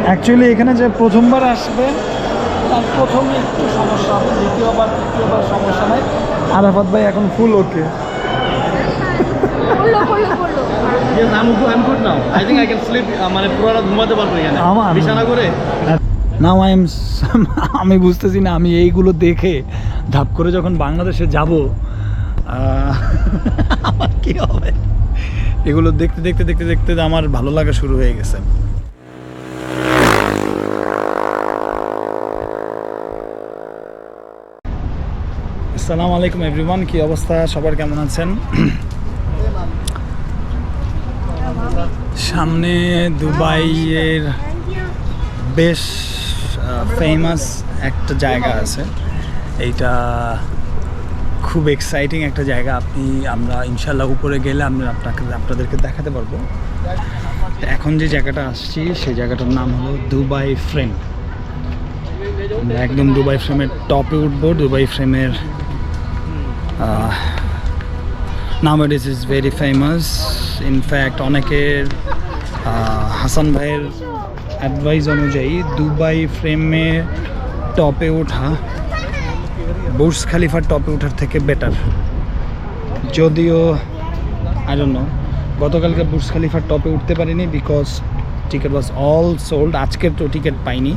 Actually এখানে যে প্রথমবার আসবে তার প্রথমে একটু সমস্যা হবে, দ্বিতীয়বার তৃতীয়বার সমস্যা নাই। আরাফাত ভাই এখন ফুল ওকে। মানে পুরো রাত ঘুমাতে পারবো এখানে বিছানা করে। নাও আমি বুঝতেছি না, আমি এইগুলো দেখে ধাপ করে যখন বাংলাদেশে যাব আমার কি হবে। এগুলো দেখতে দেখতে দেখতে দেখতে আমার ভালো লাগা শুরু হয়ে গেছে। আসসালামু আলাইকুম এভরিওয়ান, কি অবস্থা সবার, কেমন আছেন? সামনে দুবাইয়ের বেশ ফেমাস একটা জায়গা আছে, এইটা খুব এক্সাইটিং একটা জায়গা। আমরা ইনশাল্লাহ উপরে গেলে আপনাদেরকে দেখাতে পারবো। এখন যে জায়গাটা আসছি সেই জায়গাটার নাম হলো দুবাই ফ্রেম। আমরা একদম দুবাই ফ্রেমের টপে উঠবো। দুবাই ফ্রেমের nowadays is very famous. In fact অনেকের হাসান ভাইয়ের অ্যাডভাইস অনুযায়ী দুবাই ফ্রেমে টপে ওঠা বুর্জ খালিফার টপে ওঠার থেকে বেটার। যদিও আই ডোন্ট নো, গতকালকে বুর্জ খালিফার টপে উঠতে পারিনি because ticket was all sold. আজকের তো টিকিট পাইনি।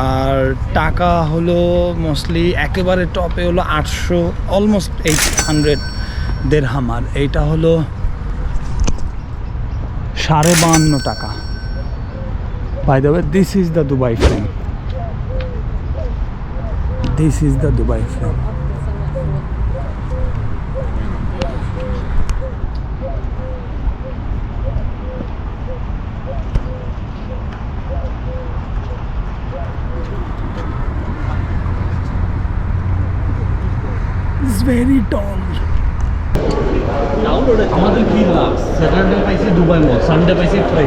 আর টাকা হলো মোস্টলি একেবারে টপে হলো 800, অলমোস্ট 800 দিরহাম। আর এইটা হলো 52.5 টাকা। By the way, this is the Dubai frame. This is the Dubai frame. It's very tall. আমাদের কি লাভ, স্যাটারডে পাইছি দুবাই মল, সানডে পাইছি ফ্রাই।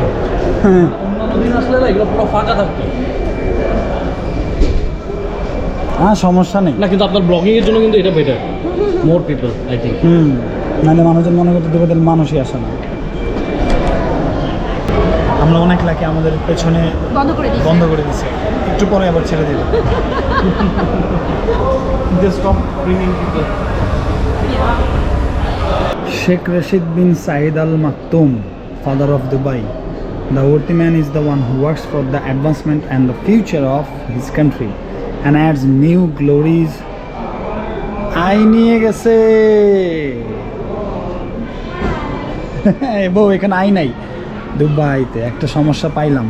অন্যান্য দিন আসলে না এগুলো পুরো ফাঁকা থাকতো। হ্যাঁ, সমস্যা নেই না, কিন্তু আপনার ব্লগিং এর জন্য কিন্তু এটা better. More people I think. নাহলে মানুষজন মনে করতে দুবাইতে মানুষই আসে না। আমরা অনেক লাকি, আমাদের পেছনে বন্ধ করে দিচ্ছে, একটু পরে আবার ছেড়ে দেবে। Sheikh Rashid bin Saeed Al Maktoum, father of Dubai. The worthy man is the one who works for the advancement and the future of his country and adds new glories. I নিয়ে গেছে বউ, এখানে I নাই। দুবাইতে একটা সমস্যা পাইলাম,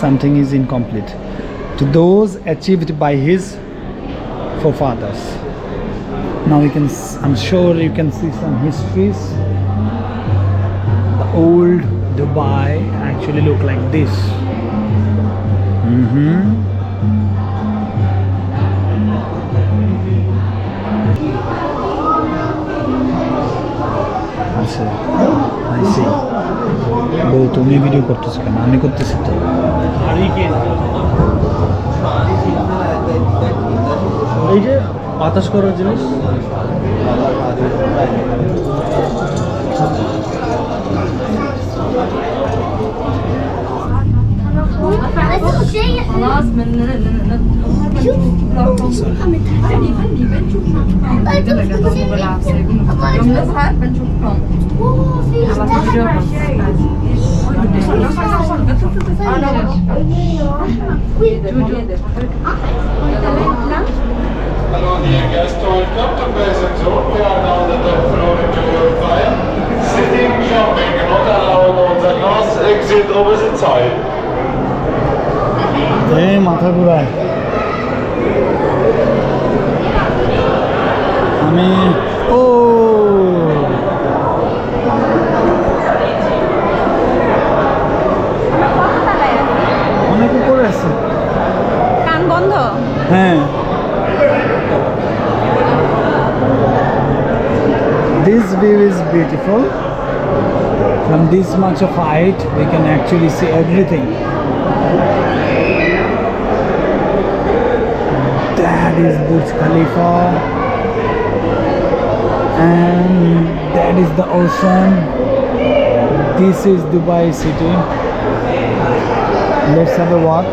something is incomplete to those achieved by his forefathers. Now I'm sure you can see some histories. The old Dubai actually look like this. আচ্ছা, I see. বউ, তুমি ভিডিও করতেছো কেন? আমি করতেছি তো। এই যে বাতাস করার জিনিস। Hallo dear guests, welcome to Basic Zone. We are now on the top floor into your fire. Sitting, jumping, not allowed on the glass. Exit opposite side. মাথা ঘুরায়। আমি অনেক উপরে আছে, কান বন্ধ। হ্যাঁ। This view is beautiful. From this much of height, we can actually see everything. That is Burj Khalifa, and that is the ocean. This is Dubai city. Let's have a walk.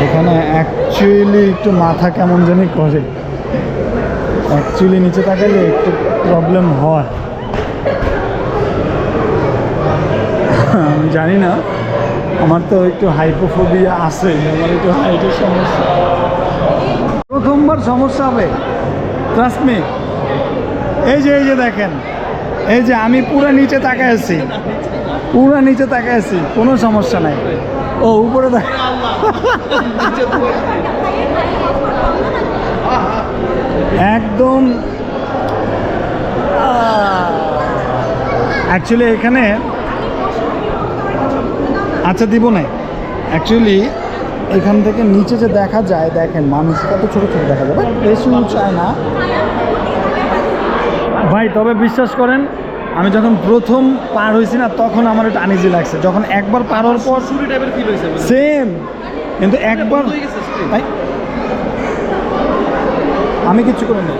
এখানে actually একটু মাথা কেমন জানি করে, actually নিচে তাকালে একটু problem হয়। আমি জানি না, আমার তো একটু হাইপোফোবিয়া আছে, আমার একটু হাইটের সমস্যা, প্রথমবার সমস্যা হবে, ট্রাস্ট মি। এই যে দেখেন, এই যে আমি পুরো নিচে তাকায় আছি, পুরো নিচে তাকায় আছি, কোনো সমস্যা নাই। ও উপরে দেখ, একদম। অ্যাকচুয়ালি এখানে আচ্ছা দিব না, অ্যাকচুয়ালি এখান থেকে নিচে যে দেখা যায়, দেখেন মানুষ কত ছোটো ছোটো দেখা যায়, বাট বেশি উঁচায় না ভাই। তবে বিশ্বাস করেন, আমি যখন প্রথম পার হয়েছি না, তখন আমার একটু আনইজি লাগছে। যখন একবার পার হওয়ার পর শুরু টাইপের ফিল হয়েছে সেম, কিন্তু একবার ভাই আমি কিচ্ছু করি না,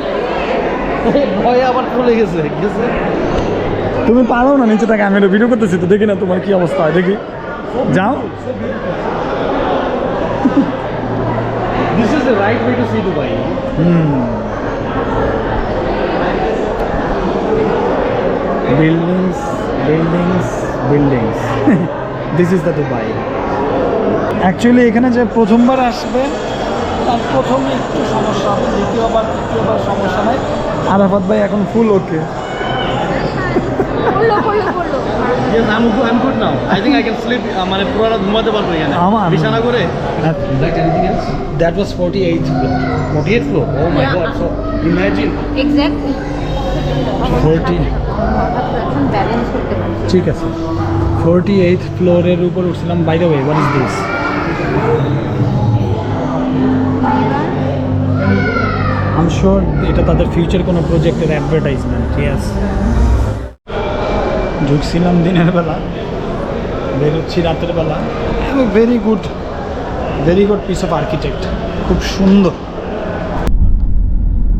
ভয়ে আবার চলে গেছে। তুমি পারো না নিচে থেকে, আমি ভিডিও করতেছি তো, দেখি না তোমার কি অবস্থা হয়, দেখি যাও। This is the right way to see Dubai. Buildings buildings buildings, this is the Dubai. Actually এখানে যে প্রথমবার আসবে তার প্রথমে একটু সমস্যা হবে, দ্বিতীয়বার তৃতীয়বার সমস্যা নাই। আরাফাত ভাই এখন ফুল ওকে। Yes, I'm good now. I think I can sleep. মানে পুরো রাত ঘুমাতে পারবো এখানে। বিছানা করে। Like anything else? That was 48th floor. 48th floor. Oh my God. So imagine. Exactly. 40 balance করতে পারছি। ঠিক আছে, 48th ফ্লোরের উপর উঠছিলাম। By the way, what is this? I am sure এটা তাদের ফিউচার কোনো প্রজেক্টের অ্যাডভার্টাইজমেন্ট। ইয়েস, ঢুকছিলাম দিনের বেলা, বেরোচ্ছি রাতের বেলা। এবং very good piece of architect, খুব সুন্দর।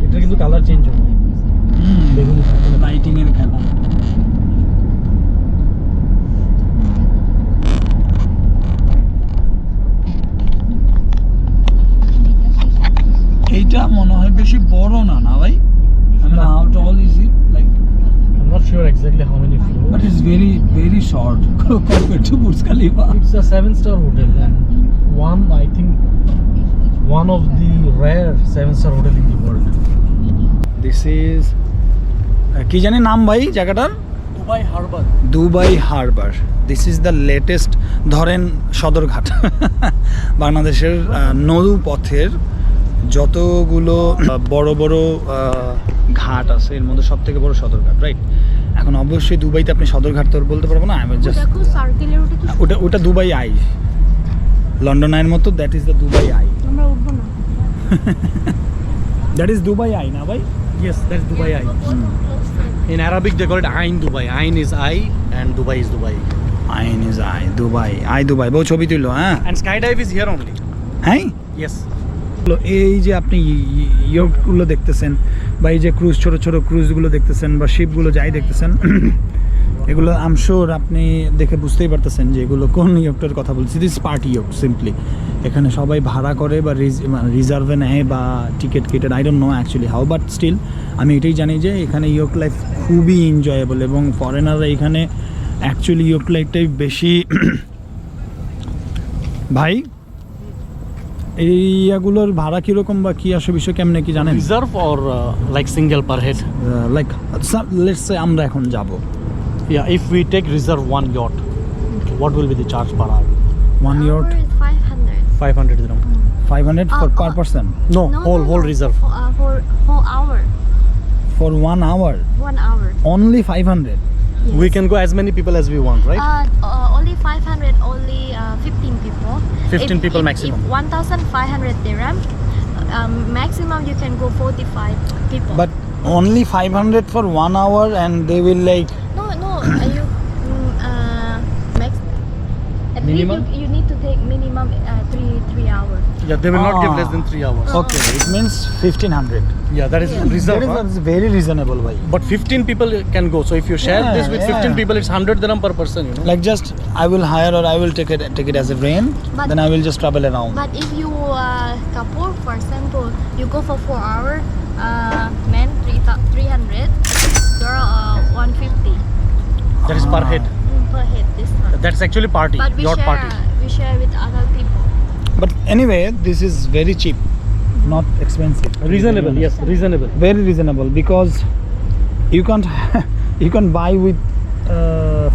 এটা কিন্তু কালার চেঞ্জ হবে। দেখুন লাইটিংয়ের খেলা। এইটা মনে হয় বেশি বড় না, না ভাই? I mean, how tall is it? Like, I'm not sure exactly how many floors. but it's very short compared to Burj Khalifa. It's a 7-star hotel and I think one of the rare 7-star hotel in the world. This is কি জানি নাম ভাই জায়গাটার? Dubai Harbour. Dubai Harbour. This is the latest, ধরেন সদরঘাট। বাংলাদেশের নৌপথের যতগুলো বড় বড় ঘাট আছে, এর মধ্যে সব থেকে বড় সদরঘাট, রাইট? এখন অবশ্যই দুবাইতে আপনি সদরঘাট তো বলতে পারবো না, আমি জাস্ট ওটা দুবাই আই, লন্ডন আইয়ের মতো। That is the Dubai I. আমরা উঠবো না। দ্যাট ইজ দুবাই আই, না ভাই? Yes, that's Dubai Eye. In Arabic they call it Ain Dubai. Ain is eye and Dubai is Dubai. আইন is I, Dubai বউ ছবি তুললো। হ্যাঁ And skydive is here only. হ্যাঁ, Yes. এই যে আপনি ইয়টগুলো দেখতেছেন, বা এই যে ক্রুজ, ছোট ছোট ক্রুজগুলো দেখতেছেন, বা শিপগুলো যাই দেখতেছেন, এগুলো আম শিওর আপনি দেখে বুঝতেই পারতেছেন যে এগুলো কোন ইয়কটার কথা বলছি। দিস পার্টি ইয়ক সিম্পলি। এখানে সবাই ভাড়া করে বা রিজার্ভে নেয় বা টিকিট কেটে, I don't know actually how, but still আমি এটাই জানি যে এখানে ইয়ক লাইফ খুবই এনজয়েবল, এবং ফরেনাররা এখানে অ্যাকচুয়ালি ইয়ক লাইফটাই বেশি। ভাই এই ইয়াগুলোর ভাড়া কীরকম বা কী আসে বিষয় কেমনে কি জানেন? Reserve or like single per head? Like let's say আমরা এখন যাব, Yeah, if we take reserve one yacht, what will be the charge per hour? One yacht 500. 500 dirham. 500 for per person No, whole reserve. For whole hour. for 1 hour, 1 hour. only 500. Yes. We can go as many people as we want, right? Only 500, only 15 people. 15 people maximum. If 1,500 dirham, maximum you can go 45 people. But only 500 for 1 hour, and they will like no, you max. At Minimum? least you need to take minimum 3 hours. Yeah, they will not give Ah. less than 3 hours. Okay, it means 1500. Yeah, that is reserved. That is very reasonable, bhai. But 15 people can go. So if you share Yeah, this with 15 yeah. people, it's 100 dirham per person, you know. Like just I will hire or I will take it as a rent. But- Then I will just travel around. But if you couple, for example, you go for 4 hours, men 300, girl 150 That is per head. per head. This one. That's actually party, But we yacht share, party. we share with other people. But anyway, this is very cheap, not expensive. Reasonable, yes, reasonable. Very reasonable because you can't you can buy with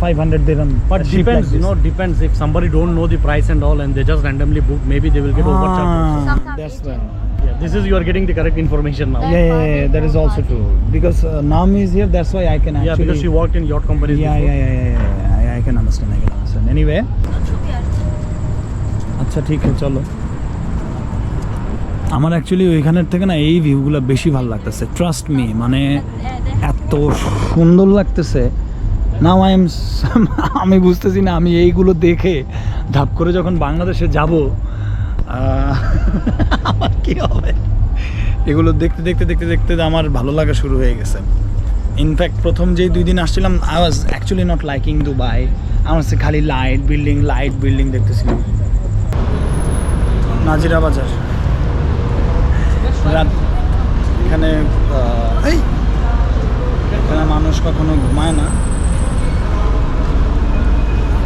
500 dirham. But a ship depends, like you this. know, depends. If somebody don't know the price and all and they just randomly book, maybe they will get overcharged also. Sometimes That's agent. right. Yeah, this is you are getting the correct information now. Yeah, that is also true. Because Nam is here, that's why I can actually. Yeah, because she worked in yacht companies Yeah, before. I can understand. Anyway, আচ্ছা ঠিক আছে চলো। আমার actually ওইখানের থেকে না এই ভিউগুলো বেশি ভালো লাগতেছে, ট্রাস্ট মি, মানে এত সুন্দর লাগতেছে। নাও আমি বুঝতেছি না আমি এইগুলো দেখে ধাপ করে যখন বাংলাদেশে যাব আমার কি হবে। এগুলো দেখতে দেখতে দেখতে দেখতে আমার ভালো লাগা শুরু হয়ে গেছে। ইনফ্যাক্ট প্রথম যেই 2 দিন আসছিলাম I was actually not liking Dubai. আমার কাছে খালি লাইট বিল্ডিং দেখতেছিলাম। নাজিরা বাজার রাত এখানে এখানে মানুষ কখনো ঘুমায় না,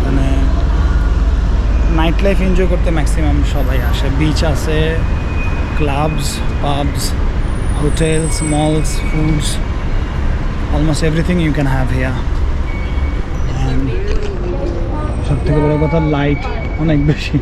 মানে নাইট লাইফ এনজয় করতে ম্যাক্সিমাম সবাই আসে। বিচ আছে, clubs, pubs, hotels, malls, foods, almost everything you can have here. সব থেকে বড় কথা লাইট অনেক বেশি।